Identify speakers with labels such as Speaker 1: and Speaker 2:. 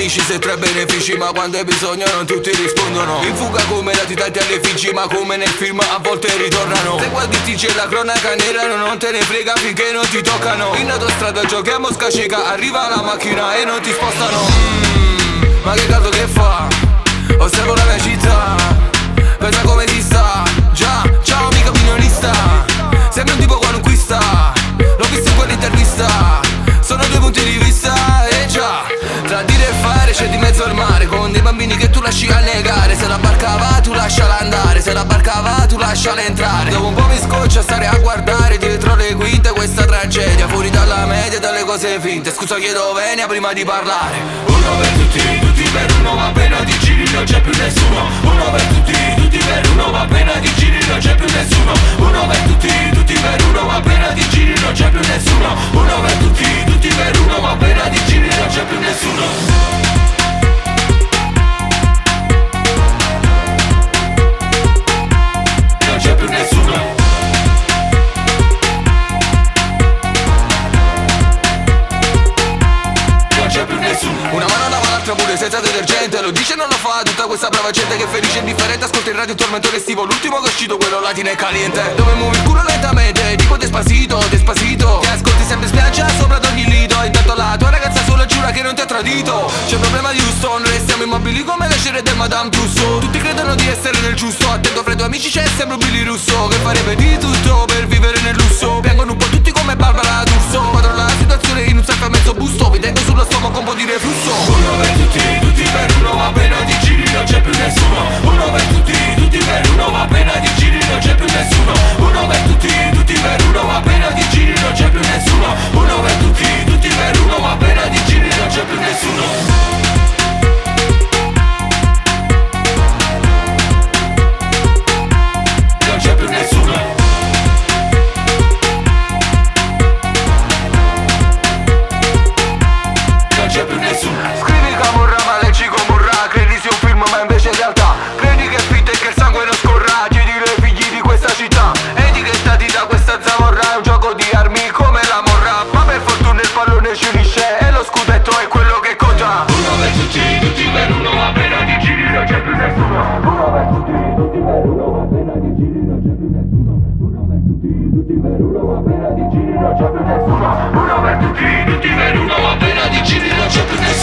Speaker 1: amici se tre benefici, ma quando hai bisogno non tutti rispondono. In fuga come latitanti alle Figi, ma come nel film a volte ritornano. Se guardi TG la cronaca nera non te ne frega finché non ti toccano. In autostrada giochiamo scaccica, arriva la macchina e non ti spostano. Ma che caldo che fa? Osservo la mia città, pensa come si sta. Già, ciao amico opinionista, sembra un tipo qualunquista, l'ho visto in quell'intervista. Sono due punti di vista, e già, tra dire e fare c'è di mezzo al mare, con dei bambini che tu lasci annegare. Se la barca va tu lasciala andare, se la barca va tu lasciala entrare. Dopo un po' mi scoccia stare a guardare dietro le quinte questa tragedia, fuori dalla media, dalle cose finte. Scusa chiedo venia prima di parlare.
Speaker 2: Uno per tutti, tutti per uno, va appena ti giri non c'è più nessuno. Uno per tutti, tutti per uno, va appena ti giri non c'è più nessuno. Uno per tutti, tutti per uno, va appena ti giri non c'è più nessuno. Uno per tutti, tutti per uno, va appena ti giri non c'è più nessuno. Non c'è più nessuno.
Speaker 1: Una mano lava l'altra pure senza detergente, lo dice non lo fa tutta questa brava gente che felice e indifferente ascolta il radio il tormentore estivo, l'ultimo che è uscito quello latino e caliente, dove muovi il culo lentamente tipo Despacito, Despacito, che ascolti sempre spiaggia sopra ad ogni lido. Intanto la tua ragazza sola giura che non ti ha tradito. C'è un problema di Houston, restiamo immobili come le scene del Madame Tussauds. Tutti credono di essere nel giusto, attento fra i tuoi amici c'è sempre un Billy Russo che farebbe di tutto per vivere nel lusso. Piangono un po' tutti come Barbara D'Urso, controlla la situazione in un sacco a mezzo busto, vi tengo sullo stomaco un po' di reflusso.
Speaker 2: Uno per tutti, tutti per uno, va appena ti giri non c'è più nessuno. Uno per tutti, tutti per uno, va appena ti giri non c'è più nessuno. Uno per tutti, tutti per uno, va appena ti giri non c'è più nessuno. Uno per tutti, tutti per uno, va appena ti giri non c'è più nessuno. Non c'è più nessuno. Non c'è più nessuno.
Speaker 1: Scrivi camorra ma leggi comorra, credi sia un film ma invece in realtà credi che è finta e che il sangue non scorra. Chiedi ai figli di questa città, etichettati da questa zavorra. È un gioco di armi come la morra, ma per fortuna il pallone ci unisce e lo scudetto è quello che conta.
Speaker 2: Uno per tutti, tutti per uno, va appena ti giri non c'è più nessuno. Uno per tutti, tutti per uno, va appena ti giri non c'è più nessuno. Uno per tutti, tutti per uno, va appena ti giri non c'è più nessuno. Uno per tutti, tutti per uno, va appena ti giri non c'è più nessuno.